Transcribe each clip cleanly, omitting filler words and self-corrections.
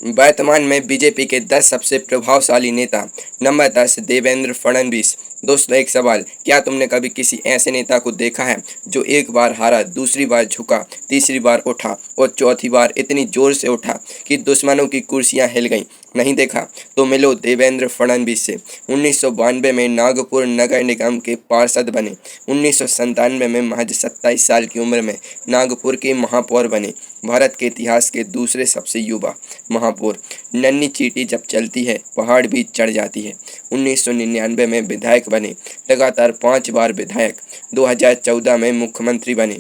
वर्तमान में बीजेपी के 10 सबसे प्रभावशाली नेता। नंबर 10, देवेंद्र फडणवीस। दोस्तों एक सवाल, क्या तुमने कभी किसी ऐसे नेता को देखा है जो एक बार हारा, दूसरी बार झुका, तीसरी बार उठा और चौथी बार इतनी जोर से उठा कि दुश्मनों की कुर्सियां हिल गईं? नहीं देखा तो मिलो देवेंद्र फडणवीस से। 1992 में नागपुर नगर निगम के पार्षद बने। 1997 में महज 27 साल की उम्र में नागपुर के महापौर बने। भारत के इतिहास के दूसरे सबसे युवा महापौर। नन्ही चींटी जब चलती है पहाड़ भी चढ़ जाती है। 1999 में विधायक बने, लगातार 5 बार विधायक। 2014 में मुख्यमंत्री बने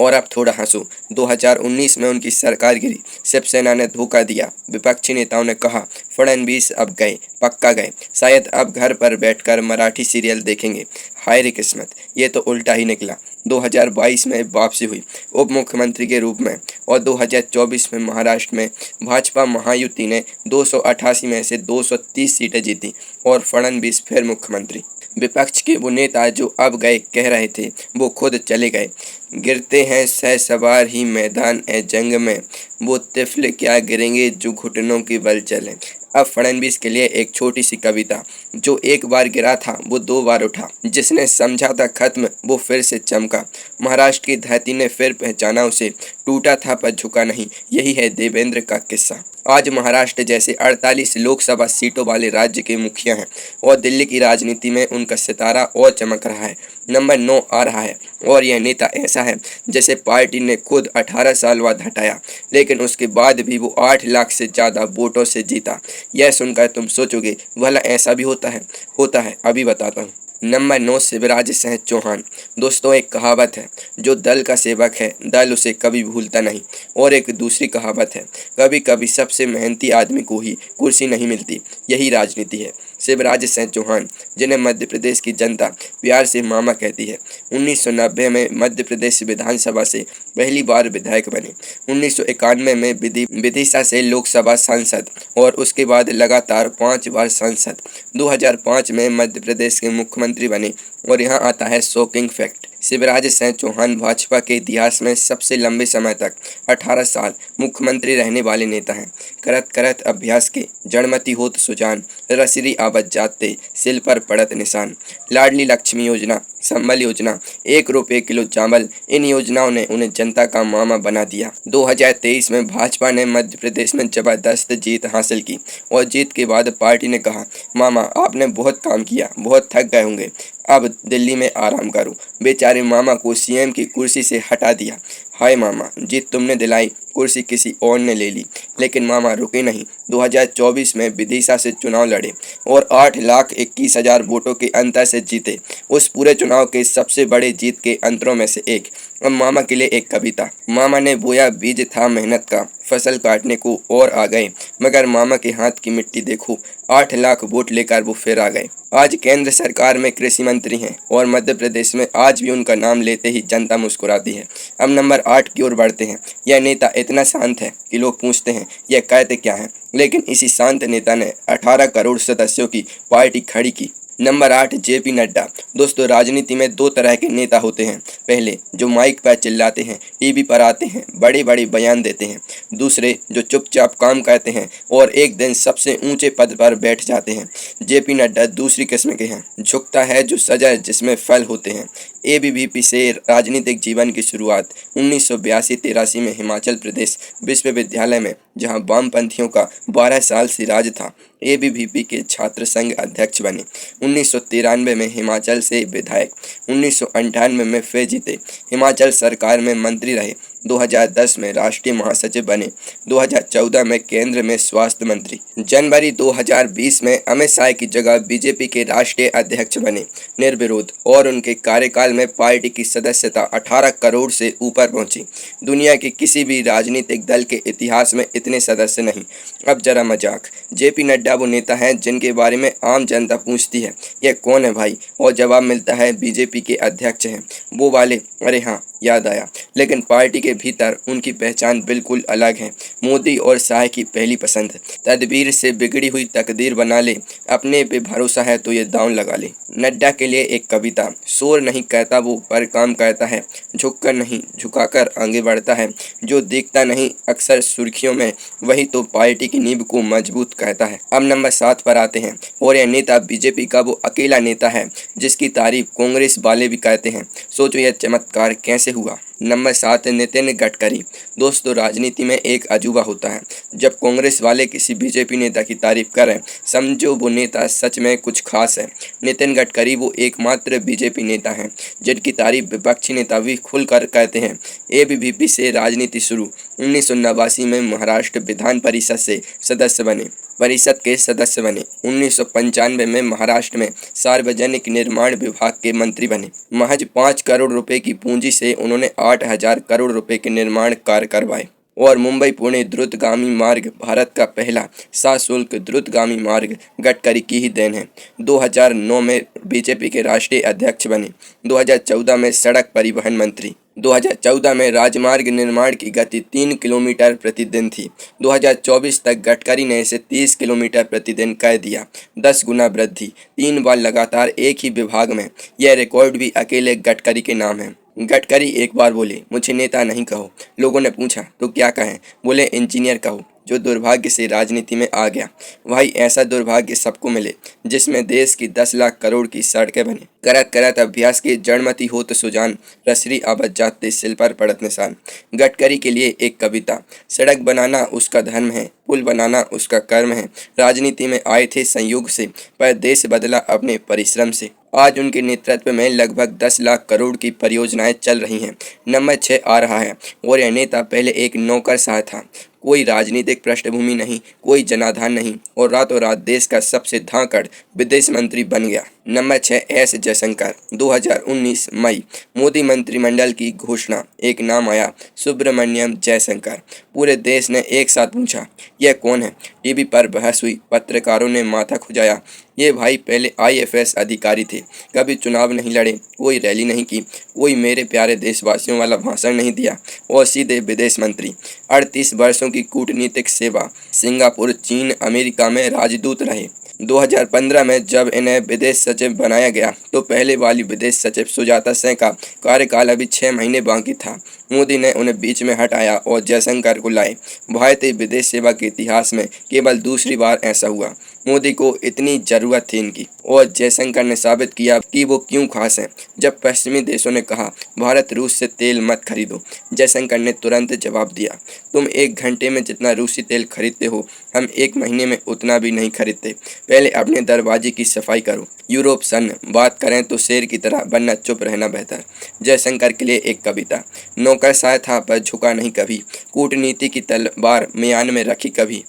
और अब थोड़ा हंसो, 2019 में उनकी सरकार गिरी। शिवसेना ने धोखा दिया। विपक्षी नेताओं ने कहा फडणवीस अब गए, पक्का गए, शायद अब घर पर बैठकर मराठी सीरियल देखेंगे। हाय रे किस्मत, ये तो उल्टा ही निकला। 2022 में वापसी हुई उप मुख्यमंत्री के रूप में और 2024 में महाराष्ट्र में भाजपा महायुति ने 288 में से 230 सीटें जीती और फडणवीस फिर मुख्यमंत्री। विपक्ष के वो नेता जो अब गए कह रहे थे, वो खुद चले गए। गिरते हैं सवार ही मैदान ए जंग में, वो तिफल क्या गिरेंगे जो घुटनों की बल चले। अब फडणवीस के लिए एक छोटी सी कविता। जो एक बार गिरा था वो 2 बार उठा, जिसने समझा था खत्म वो फिर से चमका। महाराष्ट्र की धरती ने फिर पहचाना उसे, टूटा था पर झुका नहीं। यही है देवेंद्र का किस्सा। आज महाराष्ट्र जैसे 48 लोकसभा सीटों वाले राज्य के मुखिया हैं और दिल्ली की राजनीति में उनका सितारा और चमक रहा है। नंबर 9 आ रहा है और यह नेता ऐसा है जैसे पार्टी ने खुद 18 साल बाद हटाया, लेकिन उसके बाद भी वो 8 लाख से ज़्यादा वोटों से जीता। यह सुनकर तुम सोचोगे भला ऐसा भी होता है? होता है, अभी बताता हूँ। नंबर 9, शिवराज सिंह चौहान। दोस्तों एक कहावत है, जो दल का सेवक है दल उसे कभी भूलता नहीं। और एक दूसरी कहावत है, कभी कभी सबसे मेहनती आदमी को ही कुर्सी नहीं मिलती। यही राजनीति है। शिवराज सिंह चौहान, जिन्हें मध्य प्रदेश की जनता प्यार से मामा कहती है, 1990 में मध्य प्रदेश विधानसभा से पहली बार विधायक बने। 1991 में विदिशा से लोकसभा सांसद और उसके बाद लगातार 5 बार सांसद। 2005 में मध्य प्रदेश के मुख्यमंत्री बने। और यहाँ आता है शॉकिंग फैक्ट, शिवराज सिंह चौहान भाजपा के इतिहास में सबसे लंबे समय तक 18 साल मुख्यमंत्री रहने वाले नेता हैं। करत करत अभ्यास के जड़मती होत सुजान, रसिरी आवत जाते सिल पर पड़त निशान। लाडली लक्ष्मी योजना, संबल योजना, 1 रुपये किलो चावल, इन योजनाओं ने उन्हें जनता का मामा बना दिया। 2023 में भाजपा ने मध्य प्रदेश में जबरदस्त जीत हासिल की और जीत के बाद पार्टी ने कहा मामा आपने बहुत काम किया, बहुत थक गए होंगे, अब दिल्ली में आराम करो। बेचारे मामा को सीएम की कुर्सी से हटा दिया। हाय मामा, जीत तुमने दिलाई, कुर्सी किसी और ने ले ली। लेकिन मामा रुके नहीं। 2024 में विदिशा से चुनाव लड़े और 8,21,000 वोटों के अंतर से जीते। उस पूरे चुनाव के सबसे बड़े जीत के अंतरों में से एक। अब मामा के लिए एक कविता। मामा ने बोया बीज था मेहनत का, फसल काटने को और आ गए, मगर मामा के हाथ की मिट्टी देखो, 8 लाख वोट लेकर वो फिर आ गए। आज केंद्र सरकार में कृषि मंत्री हैं और मध्य प्रदेश में आज भी उनका नाम लेते ही जनता मुस्कुराती है। अब नंबर 8 की ओर बढ़ते हैं। यह नेता इतना शांत है कि लोग पूछते हैं यह कहते क्या है, लेकिन इसी शांत नेता ने 18 करोड़ सदस्यों की पार्टी खड़ी की। Number 8, JP Nadda. दोस्तों राजनीति में 2 तरह के नेता होते हैं। पहले जो माइक पर चिल्लाते हैं, टीवी पर आते हैं, बड़े बड़े बयान देते हैं। दूसरे जो चुपचाप काम करते हैं और एक दिन सबसे ऊंचे पद पर बैठ जाते हैं। जेपी नड्डा दूसरी किस्म के हैं। झुकता है जो सजा जिसमें फल होते हैं। एबीवीपी से राजनीतिक जीवन की शुरुआत 1982-83 में हिमाचल प्रदेश विश्वविद्यालय में, जहां वामपंथियों का 12 साल से राज था। एबीवीपी के छात्र संघ अध्यक्ष बने। 1993 में हिमाचल से विधायक। 1998 में फिर जीते। हिमाचल सरकार में मंत्री रहे। 2010 में राष्ट्रीय महासचिव बने। 2014 में केंद्र में स्वास्थ्य मंत्री। जनवरी 2020 में अमित शाह की जगह बीजेपी के राष्ट्रीय अध्यक्ष बने निर्विरोध, और उनके कार्यकाल में पार्टी की सदस्यता 18 करोड़ से ऊपर पहुंची। दुनिया के किसी भी राजनीतिक दल के इतिहास में इतने सदस्य नहीं। अब जरा मजाक। जेपी नड्डा वो नेता हैं जिनके बारे में आम जनता पूछती है, यह कौन है भाई? और जवाब मिलता है, बीजेपी के अध्यक्ष हैं वो वाले। अरे हाँ, याद आया। लेकिन पार्टी के भीतर उनकी पहचान बिल्कुल अलग है। मोदी और शाह की पहली पसंद, तदबीर से बिगड़ी हुई तकदीर बना ले, अपने पे भरोसा है तो ये दांव लगा ले। नड्डा के लिए एक कविता, शोर नहीं कहता वो पर काम करता है, झुककर नहीं झुकाकर आगे बढ़ता है, जो दिखता नहीं अक्सर सुर्खियों में वही तो पार्टी की नींव को मजबूत कहता है। अब नंबर 7 पर आते हैं, और यह नेता बीजेपी का वो अकेला नेता है जिसकी तारीफ कांग्रेस वाले भी कहते हैं। सोचो यह चमत्कार कैसे हुआ। नंबर 7, नितिन गडकरी। दोस्तों, राजनीति में एक अजूबा होता है। जब कांग्रेस वाले किसी बीजेपी नेता की तारीफ करें, समझो वो नेता सच में कुछ खास है। नितिन गडकरी वो एकमात्र बीजेपी नेता हैं जिनकी तारीफ विपक्षी नेता भी खुलकर कहते हैं। एबीवीपी से राजनीति शुरू, 1989 में महाराष्ट्र विधान परिषद से सदस्य बने, परिषद के सदस्य बने। 1995 में महाराष्ट्र में सार्वजनिक निर्माण विभाग के मंत्री बने। महज 5 करोड़ रुपए की पूंजी से उन्होंने 8,000 करोड़ रुपए के निर्माण कार्य करवाए। और मुंबई पुणे द्रुतगामी मार्ग भारत का पहला सशुल्क द्रुतगामी मार्ग गडकरी की ही देन है। 2009 में बीजेपी के राष्ट्रीय अध्यक्ष बने। 2014 में सड़क परिवहन मंत्री। 2014 में राजमार्ग निर्माण की गति 3 किलोमीटर प्रतिदिन थी। 2024 तक गडकरी ने इसे 30 किलोमीटर प्रतिदिन कर दिया, 10 गुना वृद्धि, 3 बार लगातार एक ही विभाग में। यह रिकॉर्ड भी अकेले गडकरी के नाम है। गडकरी एक बार बोले, मुझे नेता नहीं कहो। लोगों ने पूछा तो क्या कहें? बोले, इंजीनियर कहो, जो दुर्भाग्य से राजनीति में आ गया। भाई, ऐसा दुर्भाग्य सबको मिले जिसमें देश की 10 लाख करोड़ की सड़कें बने। करत करत अभ्यास की जड़मती होत सुजान, रसरी आबद जाते सिल पर पड़त निशान। गडकरी के लिए एक कविता, सड़क बनाना उसका धर्म है, पुल बनाना उसका कर्म है। राजनीति में आए थे संयोग से, पर देश बदला अपने परिश्रम से। आज उनके नेतृत्व में लगभग 10 लाख करोड़ की परियोजनाएं चल रही हैं। नंबर 6 आ रहा है, और यह नेता पहले एक नौकरशाह था। कोई राजनीतिक पृष्ठभूमि नहीं, कोई जनाधार नहीं, और रातों रात देश का सबसे धाकड़ विदेश मंत्री बन गया। Number 6, S Jaishankar. 2019 मई, मोदी मंत्रिमंडल की घोषणा, एक नाम आया, सुब्रमण्यम जयशंकर। पूरे देश ने एक साथ पूछा, यह कौन है? टीवी पर बहस हुई, पत्रकारों ने माथा खुजाया। ये भाई पहले IFS अधिकारी थे, कभी चुनाव नहीं लड़े, कोई रैली नहीं की, कोई मेरे प्यारे देशवासियों वाला भाषण नहीं दिया, और सीधे विदेश मंत्री। 38 वर्षों की कूटनीतिक सेवा, सिंगापुर, चीन, अमेरिका में राजदूत रहे। 2015 में जब इन्हें विदेश सचिव बनाया गया तो पहले वाली विदेश सचिव सुजाता सिंह का कार्यकाल अभी 6 महीने बाकी था। मोदी ने उन्हें बीच में हटाया और जयशंकर को लाए। भारतीय विदेश सेवा के इतिहास में केवल दूसरी बार ऐसा हुआ। मोदी को इतनी जरूरत थी इनकी, और जयशंकर ने साबित किया कि वो क्यों खास हैं। जब पश्चिमी देशों ने कहा भारत रूस से तेल मत खरीदो, जयशंकर ने तुरंत जवाब दिया, तुम 1 घंटे में जितना रूसी तेल खरीदते हो, हम 1 महीने में उतना भी नहीं खरीदते। पहले अपने दरवाजे की सफाई करो। यूरोप सन, बात करें तो शेर की तरह, वरना चुप रहना बेहतर। जयशंकर के लिए एक कविता, नौकरशाह था पर झुका नहीं कभी, कूटनीति की तलवार म्यान में रखी कभी।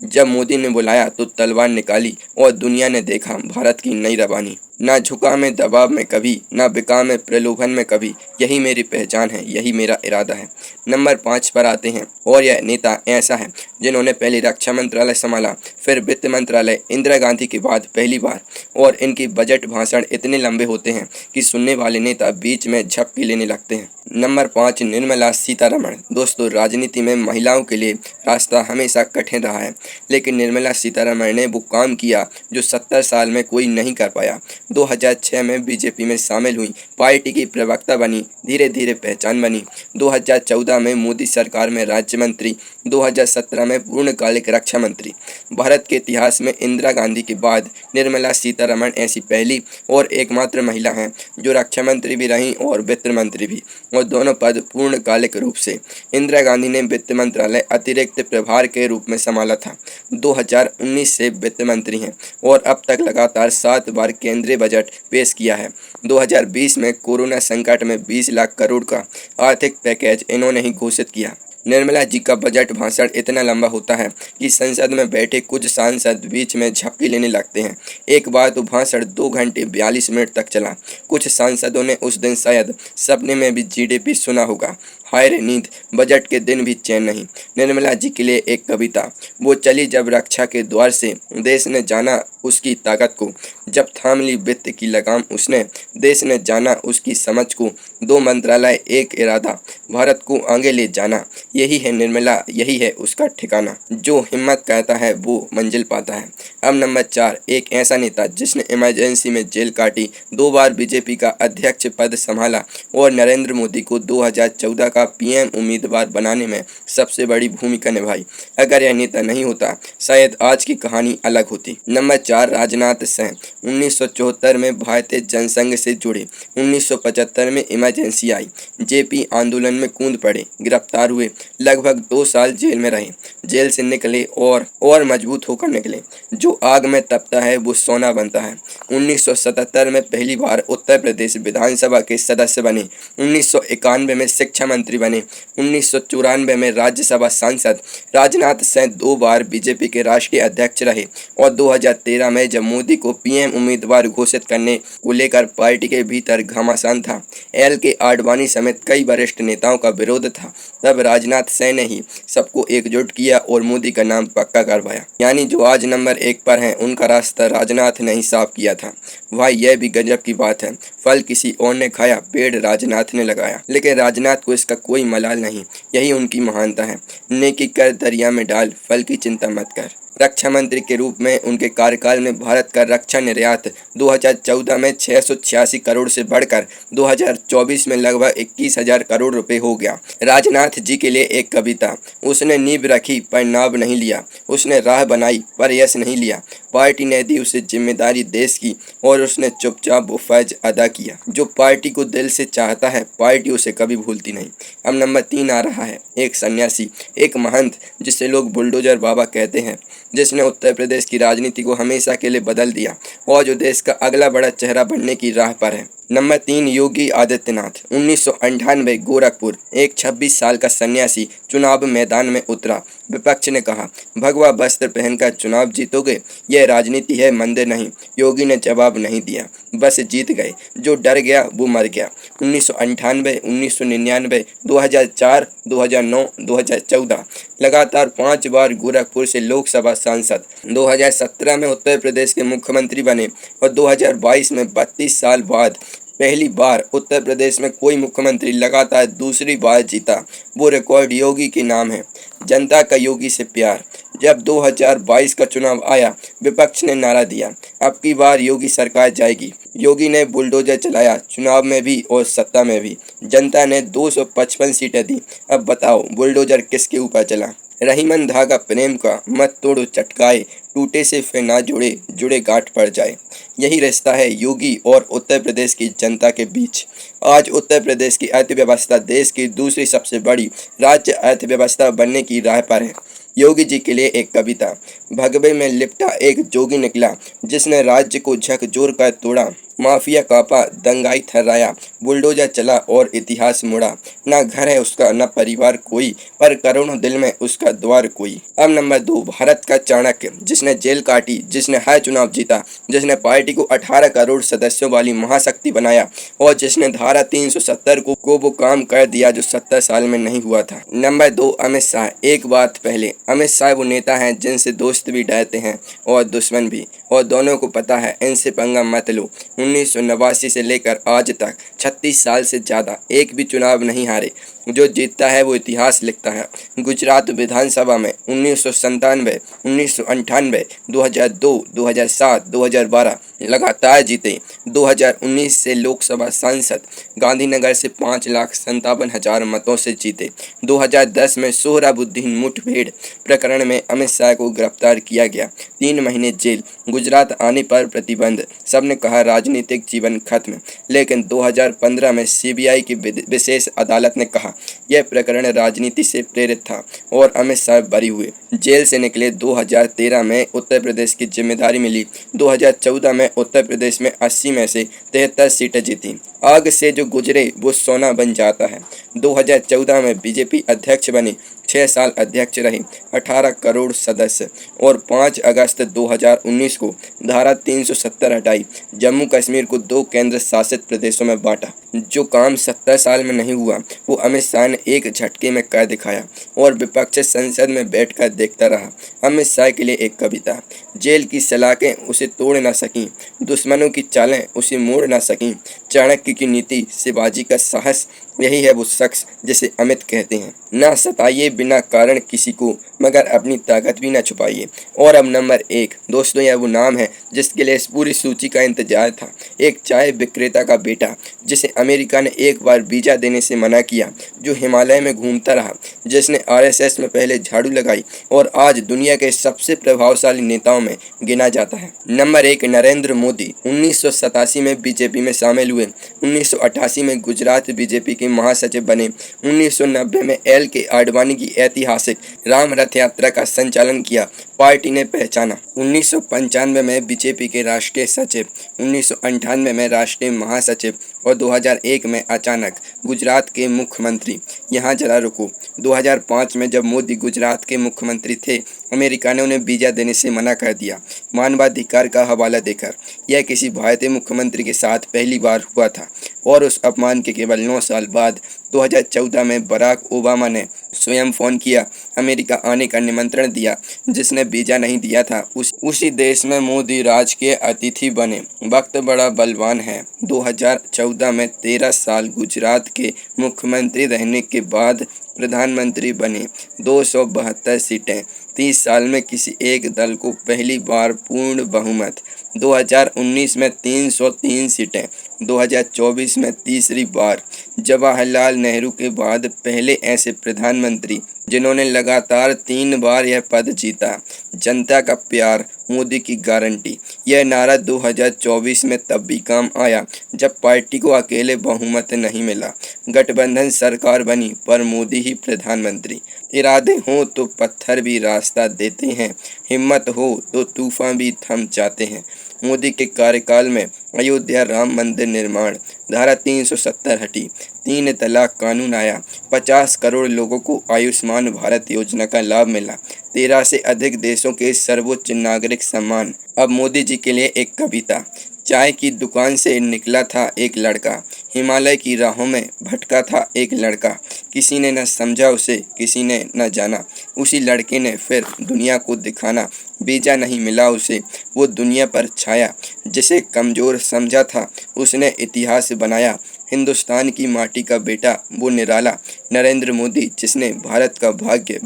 जब मोदी ने बुलाया तो तलवार निकाली, और दुनिया ने देखा भारत की नई रवानी। ना झुका मैं दबाव में कभी, ना बिका मैं प्रलोभन में कभी, यही मेरी पहचान है, यही मेरा इरादा है। नंबर 5 पर आते हैं, और यह नेता ऐसा है जिन्होंने पहले रक्षा मंत्रालय संभाला, फिर वित्त मंत्रालय, इंदिरा गांधी के बाद पहली बार। और इनकी बजट भाषण इतने लंबे होते हैं कि सुनने वाले नेता बीच में झपकी लेने लगते हैं। नंबर 5, निर्मला सीतारमण। दोस्तों, राजनीति में महिलाओं के लिए रास्ता हमेशा कठिन रहा है, लेकिन निर्मला सीतारमण ने वो काम किया जो 70 साल में कोई नहीं कर पाया। 2006 में बीजेपी में शामिल हुई, पार्टी की प्रवक्ता बनी, धीरे धीरे पहचान बनी। 2014 में मोदी सरकार में राज्य मंत्री, 2017 में पूर्णकालिक रक्षा मंत्री। भारत के इतिहास में इंदिरा गांधी के बाद निर्मला सीतारमण ऐसी पहली और एकमात्र महिला हैं जो रक्षा मंत्री भी रहीं और वित्त मंत्री भी, और दोनों पद पूर्णकालिक रूप से। इंदिरा गांधी ने वित्त मंत्रालय अतिरिक्त प्रभार के रूप में संभाला था। 2019 से वित्त मंत्री हैं और अब तक लगातार 7 बार केंद्रीय बजट पेश किया है। 2020 में कोरोना संकट में 20 लाख करोड़ का आर्थिक पैकेज इन्होंने ही घोषित किया। निर्मला जी का बजट भाषण इतना लंबा होता है कि संसद में बैठे कुछ सांसद बीच में झपकी लेने लगते हैं। एक बार तो भाषण 2 घंटे 42 मिनट तक चला। कुछ सांसदों ने उस दिन शायद सपने में भी GDP सुना होगा। हाय रे नींद, बजट के दिन भी चैन नहीं। निर्मला जी के लिए एक कविता। वो चली जब रक्षा के द्वार से, देश ने जाना उसकी ताकत को। जब थाम ली वित्त की लगाम उसने, देश ने जाना उसकी समझ को। 2 मंत्रालय एक इरादा, भारत को आगे ले जाना। यही है निर्मला, यही है उसका ठिकाना। जो हिम्मत कहता है वो मंजिल पाता है। अब नंबर 4, एक ऐसा नेता जिसने इमरजेंसी में जेल काटी, 2 बार बीजेपी का अध्यक्ष पद संभाला और नरेंद्र मोदी को 2014 का पीएम उम्मीदवार बनाने में सबसे बड़ी भूमिका निभाई। अगर यह नेता नहीं होता, शायद आज की कहानी अलग होती। नंबर 4, राजनाथ सिंह। 1974 में भारतीय जनसंघ से जुड़े। 1975 में इमरजेंसी आई, जेपी आंदोलन में कूद पड़े, गिरफ्तार हुए, लगभग 2 साल जेल में रहे। जेल से निकले और मजबूत होकर निकले। जो आग में तपता है वो सोना बनता है। 1977 में पहली बार उत्तर प्रदेश विधानसभा के सदस्य बने। 1991 में शिक्षा मंत्री बने। 1994 में राज्यसभा सांसद। राजनाथ सिंह 2 बार बीजेपी के राष्ट्रीय अध्यक्ष रहे और 2013 में जब मोदी को पीएम उम्मीदवार घोषित करने को लेकर पार्टी के भीतर घमासान था, LK आडवाणी समेत कई वरिष्ठ नेताओं का विरोध था, तब राजनाथ सिंह ने ही सबको एकजुट किया और मोदी का नाम पक्का करवाया। यानी जो आज नंबर 1 पर हैं, उनका रास्ता राजनाथ ने ही साफ किया था। भाई यह भी गजब की बात है। फल किसी और ने खाया, पेड़ राजनाथ ने लगाया। लेकिन राजनाथ को इसका कोई मलाल नहीं, यही उनकी महानता है। नेकी कर दरिया में डाल, फल की चिंता मत कर। रक्षा मंत्री के रूप में उनके कार्यकाल में भारत का रक्षा निर्यात 2014 में 686 करोड़ से बढ़कर 2024 में लगभग 21,000 करोड़ रुपए हो गया। राजनाथ जी के लिए एक कविता। उसने नींव रखी पर नाव नहीं लिया, उसने राह बनाई पर यश नहीं लिया। पार्टी ने दी उसे जिम्मेदारी देश की और उसने चुपचाप वो फर्ज अदा किया। जो पार्टी को दिल से चाहता है, पार्टी उसे कभी भूलती नहीं। अब नंबर 3 आ रहा है, एक सन्यासी, एक महंत जिसे लोग बुलडोजर बाबा कहते हैं, जिसने उत्तर प्रदेश की राजनीति को हमेशा के लिए बदल दिया और जो देश का अगला बड़ा चेहरा बनने की राह पर है। नंबर 3, योगी आदित्यनाथ। 1998 गोरखपुर, एक 26 साल का सन्यासी चुनाव मैदान में उतरा। विपक्ष ने कहा, भगवा वस्त्र पहनकर चुनाव जीतोगे, यह राजनीति है, मंदिर नहीं। योगी ने जवाब नहीं दिया, बस जीत गए। जो डर गया वो मर गया। 1998, 1999, 2004, 2009, 2014 लगातार 5 बार गोरखपुर से लोकसभा सांसद। 2017 में उत्तर प्रदेश के मुख्यमंत्री बने और 2022 में 32 साल बाद पहली बार उत्तर प्रदेश में कोई मुख्यमंत्री लगातार दूसरी बार जीता। वो रिकॉर्ड योगी के नाम है। जनता का योगी से प्यार। जब 2022 का चुनाव आया, विपक्ष ने नारा दिया, अब की बार योगी सरकार जाएगी। योगी ने बुलडोजर चलाया, चुनाव में भी और सत्ता में भी। जनता ने 255 सीटें दी। अब बताओ बुलडोजर किसके ऊपर चला? रहीमन धागा प्रेम का, मत तोड़ो चटकाए, टूटे से फिर ना जुड़े, जुड़े गांठ पड़ जाए। यही रिश्ता है योगी और उत्तर प्रदेश की जनता के बीच। आज उत्तर प्रदेश की अर्थव्यवस्था देश की दूसरी सबसे बड़ी राज्य अर्थव्यवस्था बनने की राह पर है। योगी जी के लिए एक कविता। भगवे में लिपटा एक जोगी निकला, जिसने राज्य को झकझोर कर तोड़ा। माफिया कांपा, दंगाई थर्राया, बुलडोजर चला और इतिहास मुड़ा। ना घर है उसका, ना परिवार कोई, पर करोड़ों दिल में उसका द्वार कोई। अब नंबर 2, भारत का चाणक्य, जिसने जेल काटी, जिसने हर चुनाव जीता, जिसने पार्टी को 18 करोड़ सदस्यों वाली महाशक्ति बनाया और जिसने धारा 370 को वो काम कर दिया जो 70 साल में नहीं हुआ था। नंबर 2, अमित शाह। एक बात पहले, अमित शाह वो नेता हैं जिनसे दोस्त भी डरते हैं और दुश्मन भी, और दोनों को पता है इनसे पंगा मत लो। 1989 से लेकर आज तक 36 साल से ज़्यादा एक भी चुनाव नहीं हारे। जो जीतता है वो इतिहास लिखता है। गुजरात विधानसभा में 1997, 1998, 2002, 2007, 2012 लगातार जीते। 2019 से लोकसभा सांसद गांधीनगर से 5,57,000 मतों से जीते। 2010 में सोहराबुद्दीन मुठभेड़ प्रकरण में अमित शाह को गिरफ्तार किया गया, 3 महीने जेल, गुजरात आने पर प्रतिबंध। सबने कहा राजनीतिक जीवन खत्म, लेकिन 2015 में CBI की विशेष अदालत ने कहा यह प्रकरण राजनीति से प्रेरित था और अमित शाह बरी हुए। जेल से निकले। 2013 में उत्तर प्रदेश की जिम्मेदारी मिली। 2014 में उत्तर प्रदेश में 80 में से 73 सीटें जीती। आग से जो गुजरे वो सोना बन जाता है। 2014 में बीजेपी अध्यक्ष बने, 6 साल अध्यक्ष रहे, 18 करोड़ सदस्य और 5 अगस्त 2019 को धारा 370 हटाई, जम्मू कश्मीर को 2 केंद्र शासित प्रदेशों में बांटा। जो काम 70 साल में नहीं हुआ वो अमित शाह ने एक झटके में कर दिखाया और विपक्ष संसद में बैठकर देखता रहा। अमित शाह के लिए एक कविता। जेल की सलाखें उसे तोड़ ना सकीं, दुश्मनों की चालें उसे मोड़ ना सकीं, चाणक्य की नीति, शिवाजी का साहस, यही है वो शख्स जिसे अमित कहते हैं। ना सताइए बिना कारण किसी को, मगर अपनी ताकत भी ना छुपाइए। और अब नंबर 1 दोस्तों, यह वो नाम है जिसके लिए इस पूरी सूची का इंतजार था। एक चाय विक्रेता का बेटा जिसे अमेरिका ने एक बार वीजा देने से मना किया, जो हिमालय में घूमता रहा, जिसने आरएसएस में पहले झाड़ू लगाई और आज दुनिया के सबसे प्रभावशाली नेताओं में गिना जाता है। नंबर 1 नरेंद्र मोदी 1987 में बीजेपी में शामिल हुए, 1988 में गुजरात बीजेपी के महासचिव बने, 1990 में एल के आडवाणी की ऐतिहासिक राम रथ यात्रा का संचालन किया, पार्टी ने पहचाना। 1995 में बीजेपी के राष्ट्रीय सचिव, 1998 में राष्ट्रीय महासचिव और 2001 में अचानक गुजरात के मुख्यमंत्री। यहाँ जरा रुको, 2005 में जब मोदी गुजरात के मुख्यमंत्री थे, अमेरिका ने उन्हें वीजा देने से मना कर दिया। मानवाधिकार का हवाला देकर यह किसी भारतीय मुख्यमंत्री के साथ पहली बार हुआ था और उस अपमान के केवल 9 साल बाद 2014 में बराक ओबामा ने स्वयं फ़ोन किया, अमेरिका आने का निमंत्रण दिया। जिसने वीजा नहीं दिया था उसी देश में मोदी राजकीय अतिथि बने। वक्त बड़ा बलवान है। 2014 में 13 साल गुजरात के मुख्यमंत्री रहने के बाद प्रधानमंत्री बने। 272 सीटें, 30 साल में किसी एक दल को पहली बार पूर्ण बहुमत। 2019 में 303 सीटें, 2024 में तीसरी बार। जवाहरलाल नेहरू के बाद पहले ऐसे प्रधानमंत्री जिन्होंने लगातार 3 बार यह पद जीता। जनता का प्यार, मोदी की गारंटी। यह नारा 2024 में तब भी काम आया जब पार्टी को अकेले बहुमत नहीं मिला। गठबंधन सरकार बनी पर मोदी ही प्रधानमंत्री। इरादे हों तो पत्थर भी रास्ता देते हैं, हिम्मत हो तो तूफान भी थम जाते हैं। मोदी के कार्यकाल में अयोध्या राम मंदिर निर्माण, धारा 370 हटी, 3 तलाक कानून आया, 50 करोड़ लोगों को आयुष्मान भारत योजना का लाभ मिला, 13 से अधिक देशों के सर्वोच्च नागरिक सम्मान। अब मोदी जी के लिए एक कविता। चाय की दुकान से निकला था एक लड़का, हिमालय की राहों में भटका था एक लड़का। किसी ने न समझा उसे, किसी ने न जाना, उसी लड़के ने फिर दुनिया को दिखाना। वीजा नहीं मिला उसे, वो दुनिया पर छाया। जिसे कमज़ोर समझा था उसने इतिहास बनाया। हिंदुस्तान की माटी का बेटा वो निराला, नरेंद्र मोदी, जिसने भारत का भाग्य